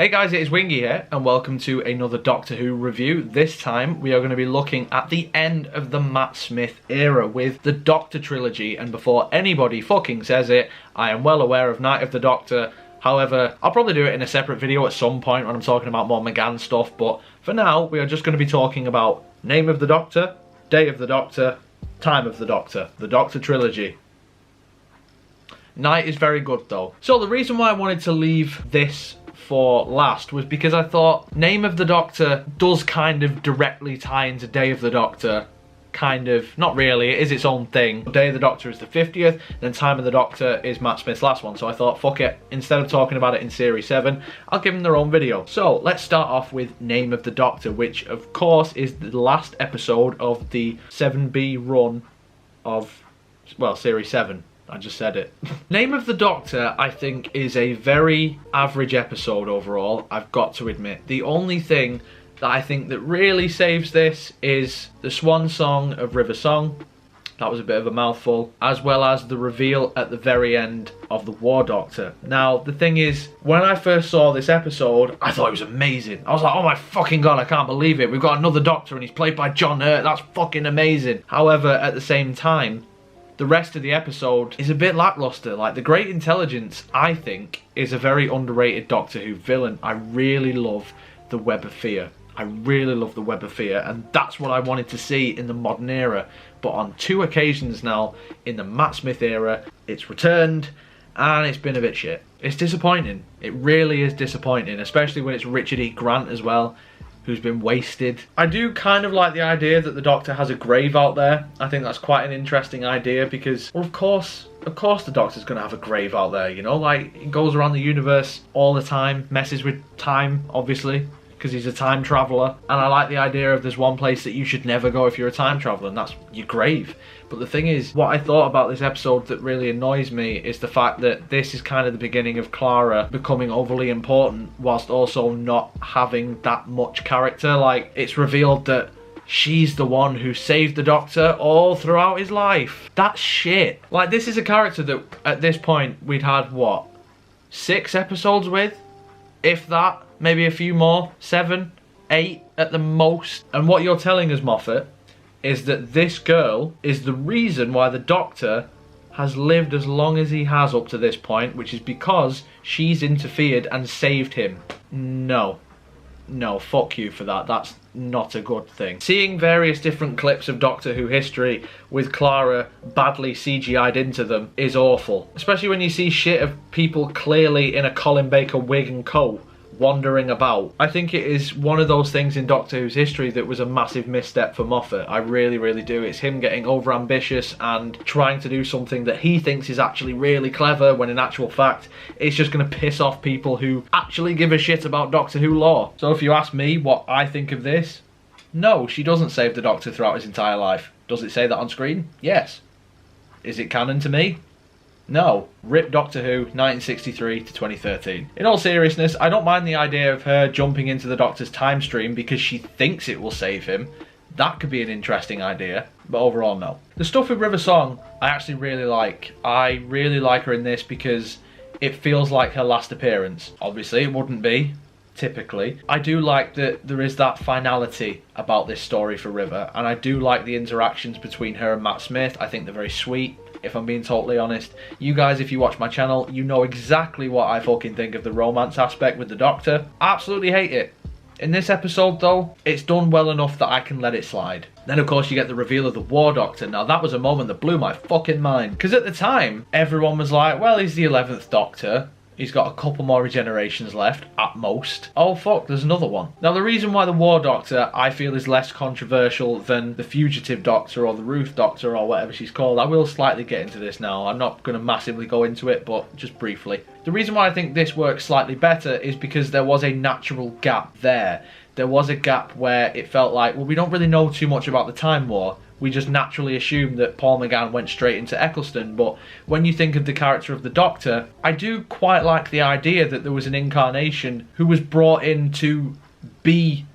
Hey guys, it is Wingy here, and welcome to another Doctor Who review. This time we are going to be looking at the end of the Matt Smith era with the Doctor Trilogy, and before anybody fucking says it, I am well aware of Night of the Doctor. However, I'll probably do it in a separate video at some point when I'm talking about more McGann stuff, but for now we are just going to be talking about Name of the Doctor, Day of the Doctor, Time of the Doctor Trilogy. Night is very good though. So the reason why I wanted to leave this for last was because I thought Name of the Doctor does kind of directly tie into Day of the Doctor. Kind of, not really, it is its own thing. Day of the Doctor is the 50th, then Time of the Doctor is Matt Smith's last one. So I thought, fuck it, instead of talking about it in Series 7, I'll give them their own video. So let's start off with Name of the Doctor, which of course is the last episode of the 7B run of, well, Series 7. I just said it. Name of the Doctor, I think, is a very average episode overall, I've got to admit. The only thing that I think that really saves this is the swan song of River Song. That was a bit of a mouthful. As well as the reveal at the very end of the War Doctor. Now, the thing is, when I first saw this episode, I thought it was amazing. I was like, oh my fucking god, I can't believe it. We've got another Doctor and he's played by John Hurt. That's fucking amazing. However, at the same time, the rest of the episode is a bit lackluster. Like, the Great Intelligence, I think, is a very underrated Doctor Who villain. I really love the Web of Fear. I really love the Web of Fear, and that's what I wanted to see in the modern era. But on two occasions now, in the Matt Smith era, it's returned, and it's been a bit shit. It's disappointing. It really is disappointing, especially when it's Richard E. Grant as well, who's been wasted. I do kind of like the idea that the Doctor has a grave out there. I think that's quite an interesting idea because, well, of course the Doctor's going to have a grave out there, you know? Like, he goes around the universe all the time, messes with time, obviously, because he's a time traveller. And I like the idea of there's one place that you should never go if you're a time traveller, and that's your grave. But the thing is, what I thought about this episode that really annoys me is the fact that this is kind of the beginning of Clara becoming overly important whilst also not having that much character. Like, it's revealed that she's the one who saved the Doctor all throughout his life. That's shit. Like, this is a character that at this point we'd had, what, 6 episodes with? If that, maybe a few more, 7, 8 at the most. And what you're telling us, Moffat, is that this girl is the reason why the Doctor has lived as long as he has up to this point, which is because she's interfered and saved him. No, fuck you for that. That's not a good thing. Seeing various different clips of Doctor Who history with Clara badly CGI'd into them is awful. Especially when you see shit of people clearly in a Colin Baker wig and coat wandering about. I think it is one of those things in Doctor Who's history that was a massive misstep for Moffat. I really, really do. It's him getting overambitious and trying to do something that he thinks is actually really clever when in actual fact it's just going to piss off people who actually give a shit about Doctor Who lore. So if you ask me what I think of this, no, she doesn't save the Doctor throughout his entire life. Does it say that on screen? Yes. Is it canon to me? No. RIP Doctor Who, 1963 to 2013. In all seriousness, I don't mind the idea of her jumping into the Doctor's time stream because she thinks it will save him. That could be an interesting idea, but overall, no. The stuff with River Song, I actually really like. I really like her in this because it feels like her last appearance. Obviously, it wouldn't be, typically. I do like that there is that finality about this story for River, and I do like the interactions between her and Matt Smith. I think they're very sweet, if I'm being totally honest. You guys, if you watch my channel, you know exactly what I fucking think of the romance aspect with the Doctor. I absolutely hate it. In this episode though, it's done well enough that I can let it slide. Then of course you get the reveal of the War Doctor. Now that was a moment that blew my fucking mind. Because at the time, everyone was like, well, he's the 11th Doctor. He's got a couple more regenerations left, at most. Oh fuck, there's another one. Now the reason why the War Doctor, I feel, is less controversial than the Fugitive Doctor or the Ruth Doctor or whatever she's called, I will slightly get into this now. I'm not going to massively go into it, but just briefly. The reason why I think this works slightly better is because there was a natural gap there. There was a gap where it felt like, well, we don't really know too much about the Time War. We just naturally assumed that Paul McGann went straight into Eccleston, but when you think of the character of the Doctor, I do quite like the idea that there was an incarnation who was brought in to be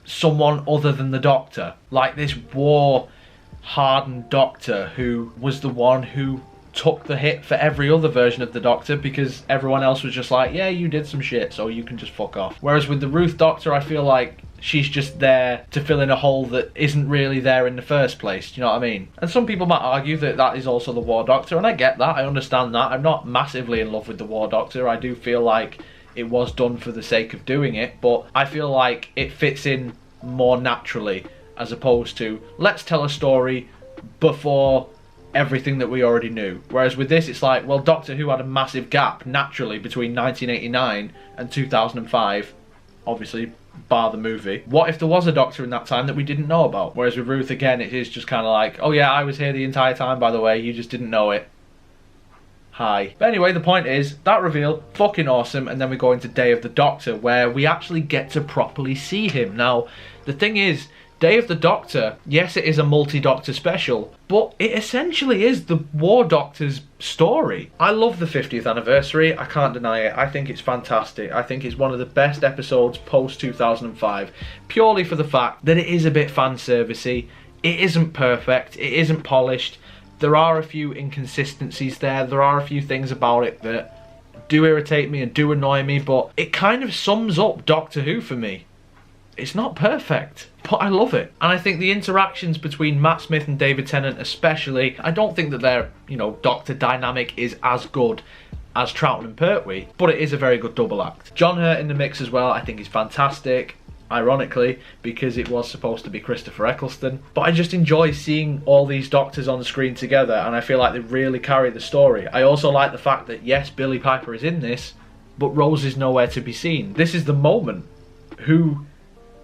someone other than the Doctor. Like this war-hardened Doctor who was the one who took the hit for every other version of the Doctor because everyone else was just like, yeah, you did some shit, so you can just fuck off. Whereas with the Ruth Doctor, I feel like she's just there to fill in a hole that isn't really there in the first place. Do you know what I mean? And some people might argue that that is also the War Doctor, and I get that, I understand that. I'm not massively in love with the War Doctor. I do feel like it was done for the sake of doing it, but I feel like it fits in more naturally as opposed to, let's tell a story before everything that we already knew. Whereas with this, it's like, well, Doctor Who had a massive gap naturally between 1989 and 2005, obviously bar the movie. What if there was a Doctor in that time that we didn't know about? Whereas with Ruth, again, it is just kind of like, oh yeah, I was here the entire time, by the way, you just didn't know it. Hi. But anyway, the point is, that reveal, fucking awesome, and then we go into Day of the Doctor, where we actually get to properly see him. Now, the thing is, Day of the Doctor, yes, it is a multi-Doctor special, but it essentially is the War Doctor's story. I love the 50th anniversary, I can't deny it. I think it's fantastic. I think it's one of the best episodes post-2005, purely for the fact that it is a bit fan-servicey. It isn't perfect, it isn't polished. There are a few inconsistencies there. There are a few things about it that do irritate me and do annoy me, but it kind of sums up Doctor Who for me. It's not perfect, but I love it. And I think the interactions between Matt Smith and David Tennant especially, I don't think that their, Doctor dynamic is as good as Troughton and Pertwee, but it is a very good double act. John Hurt in the mix as well, I think is fantastic. Ironically, because it was supposed to be Christopher Eccleston. But I just enjoy seeing all these Doctors on the screen together, and I feel like they really carry the story. I also like the fact that, yes, Billie Piper is in this, but Rose is nowhere to be seen. This is the moment. Who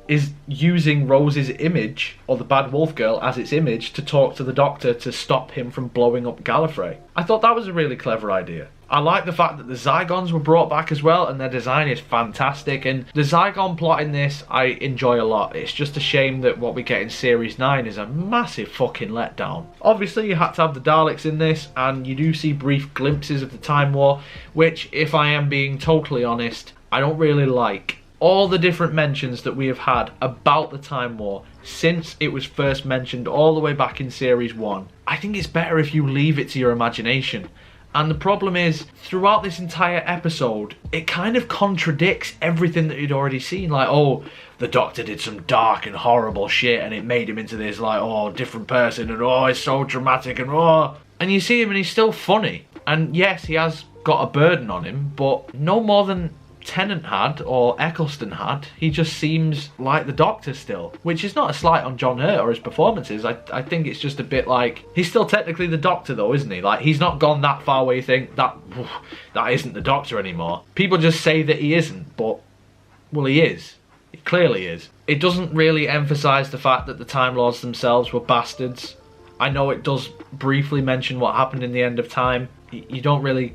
is using Rose's image, or the Bad Wolf Girl as its image, to talk to the Doctor to stop him from blowing up Gallifrey? I thought that was a really clever idea. I like the fact that the Zygons were brought back as well, and their design is fantastic, and the Zygon plot in this I enjoy a lot. It's just a shame that what we get in Series 9 is a massive fucking letdown. Obviously you had to have the Daleks in this, and you do see brief glimpses of the Time War, which, if I am being totally honest, I don't really like. All the different mentions that we have had about the Time War since it was first mentioned all the way back in Series 1, I think it's better if you leave it to your imagination. And the problem is, throughout this entire episode, it kind of contradicts everything that you'd already seen. Like, oh, the Doctor did some dark and horrible shit and it made him into this, like, oh, different person, and oh, it's so dramatic, and oh. And you see him and he's still funny. And yes, he has got a burden on him, but no more than Tennant had, or Eccleston had. He just seems like the Doctor still, which is not a slight on John Hurt or his performances. I think it's just a bit like, he's still technically the Doctor though, isn't he? Like, he's not gone that far where you think that isn't the Doctor anymore. People just say that he isn't, but well, he is. He clearly is. It doesn't really emphasise the fact that the Time Lords themselves were bastards. I know it does briefly mention what happened in the End of Time. You don't really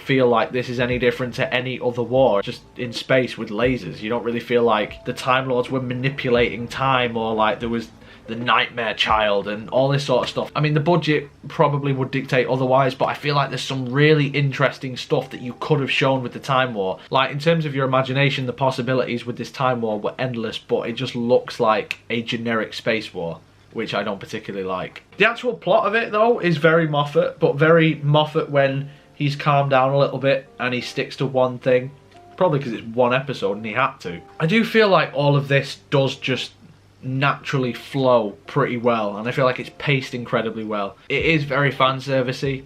feel like this is any different to any other war, just in space with lasers. You don't really feel like the Time Lords were manipulating time, or like there was the Nightmare Child and all this sort of stuff. I mean, the budget probably would dictate otherwise, but I feel like there's some really interesting stuff that you could have shown with the Time War. Like, in terms of your imagination, the possibilities with this Time War were endless, but it just looks like a generic space war, which I don't particularly like. The actual plot of it, though, is very Moffat, but very Moffat when he's calmed down a little bit and he sticks to one thing. Probably because it's one episode and he had to. I do feel like all of this does just naturally flow pretty well, and I feel like it's paced incredibly well. It is very fan servicey,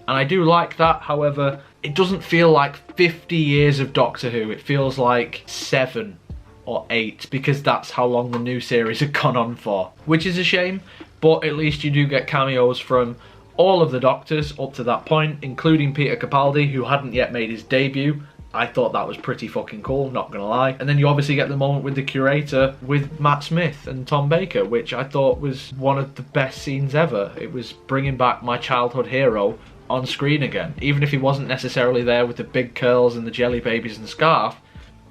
and I do like that. However, it doesn't feel like 50 years of Doctor Who. It feels like 7 or 8, because that's how long the new series had gone on for, which is a shame. But at least you do get cameos from all of the Doctors up to that point, including Peter Capaldi, who hadn't yet made his debut. I thought that was pretty fucking cool, not gonna lie. And then you obviously get the moment with the Curator with Matt Smith and Tom Baker, which I thought was one of the best scenes ever. It was bringing back my childhood hero on screen again. Even if he wasn't necessarily there with the big curls and the jelly babies and scarf,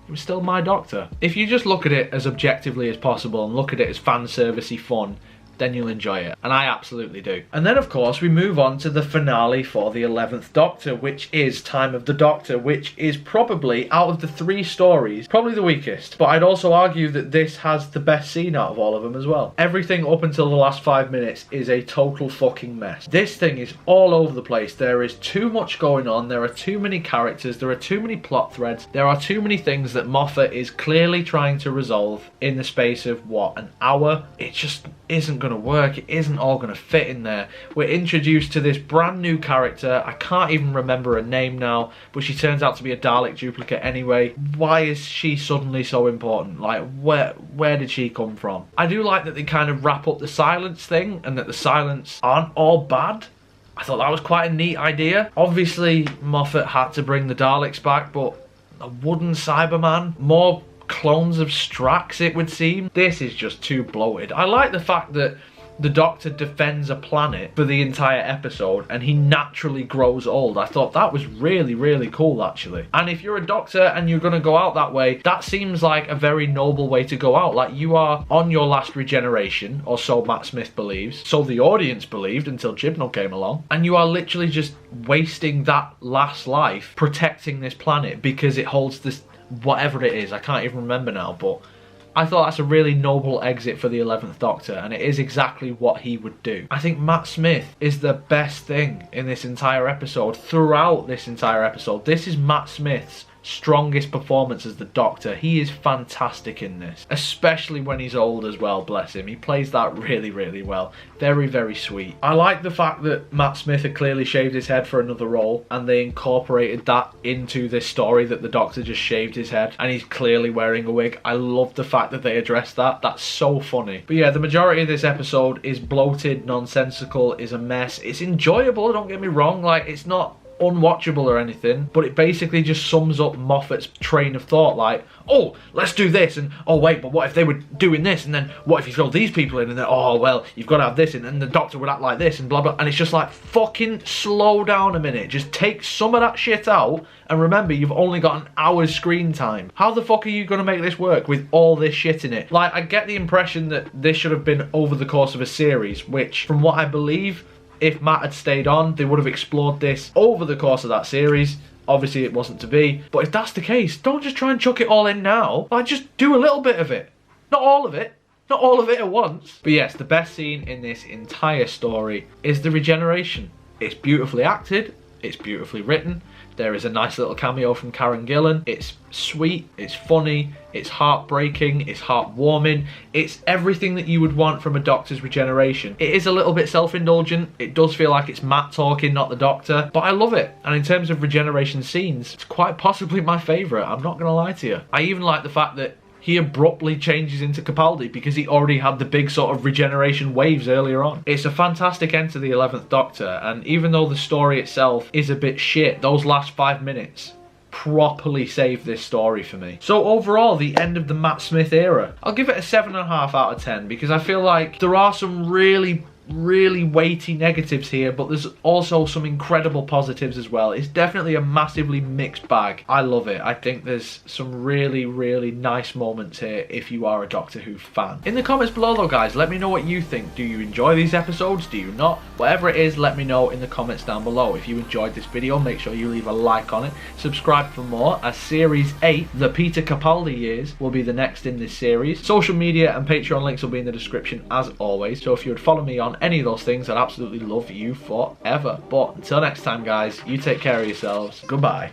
it was still my Doctor. If you just look at it as objectively as possible and look at it as fan servicey fun, then you'll enjoy it. And I absolutely do. And then, of course, we move on to the finale for the 11th Doctor, which is Time of the Doctor, which is probably, out of the 3 stories, probably the weakest. But I'd also argue that this has the best scene out of all of them as well. Everything up until the last 5 minutes is a total fucking mess. This thing is all over the place. There is too much going on. There are too many characters. There are too many plot threads. There are too many things that Moffat is clearly trying to resolve in the space of, what, an hour? It just isn't going to work. It isn't all going to fit in there. We're introduced to this brand new character. I can't even remember her name now, but she turns out to be a Dalek duplicate anyway. Why is she suddenly so important? Like, where did she come from? I do like that they kind of wrap up the silence thing, and that the silence aren't all bad. I thought that was quite a neat idea. Obviously, Moffat had to bring the Daleks back, but a wooden Cyberman? More clones of Strax, it would seem. This is just too bloated. I like the fact that the Doctor defends a planet for the entire episode and he naturally grows old. I thought that was really, really cool, actually. And if you're a Doctor and you're going to go out that way, that seems like a very noble way to go out. Like, you are on your last regeneration, or so Matt Smith believes, so the audience believed until Chibnall came along, and you are literally just wasting that last life protecting this planet because it holds this, whatever it is, I can't even remember now, but I thought that's a really noble exit for the 11th Doctor, and it is exactly what he would do. I think Matt Smith is the best thing in this entire episode, throughout this entire episode. This is Matt Smith's strongest performance as the Doctor. He is fantastic in this, especially when he's old as well, bless him. He plays that really, really well. Very, very sweet. I like the fact that Matt Smith had clearly shaved his head for another role, and they incorporated that into this story, that the Doctor just shaved his head and he's clearly wearing a wig. I love the fact that they addressed that. That's so funny. But yeah, the majority of this episode is bloated, nonsensical, is a mess. It's enjoyable, don't get me wrong. Like, it's not unwatchable or anything, but it basically just sums up Moffat's train of thought, like, oh, let's do this, and oh wait, but what if they were doing this, and then what if you throw these people in, and then, oh well, you've got to have this, and the Doctor would act like this, and blah blah, and it's just like, fucking slow down a minute, just take some of that shit out, and remember, you've only got an hour's screen time. How the fuck are you going to make this work with all this shit in it? Like, I get the impression that this should have been over the course of a series, which, from what I believe, if Matt had stayed on, they would have explored this over the course of that series. Obviously, it wasn't to be. But if that's the case, don't just try and chuck it all in now. Like, just do a little bit of it. Not all of it. Not all of it at once. But yes, the best scene in this entire story is the regeneration. It's beautifully acted. It's beautifully written. There is a nice little cameo from Karen Gillan. It's sweet, it's funny, it's heartbreaking, it's heartwarming. It's everything that you would want from a Doctor's regeneration. It is a little bit self-indulgent. It does feel like it's Matt talking, not the Doctor. But I love it. And in terms of regeneration scenes, it's quite possibly my favourite. I'm not going to lie to you. I even like the fact that he abruptly changes into Capaldi because he already had the big sort of regeneration waves earlier on. It's a fantastic end to the 11th Doctor, and even though the story itself is a bit shit, those last 5 minutes properly saved this story for me. So overall, the end of the Matt Smith era, I'll give it a 7.5 out of 10 because I feel like there are some really weighty negatives here, but there's also some incredible positives as well. It's definitely a massively mixed bag. I love it. I think there's some really nice moments here if you are a Doctor Who fan. In the comments below though, guys, let me know what you think. Do you enjoy these episodes? Do you not? Whatever it is, let me know in the comments down below. If you enjoyed this video, make sure you leave a like on it. Subscribe for more, as Series 8, the Peter Capaldi years, will be the next in this series. Social media and Patreon links will be in the description as always, so if you would follow me on any of those things, I'd absolutely love you forever. But until next time, guys, you take care of yourselves. Goodbye.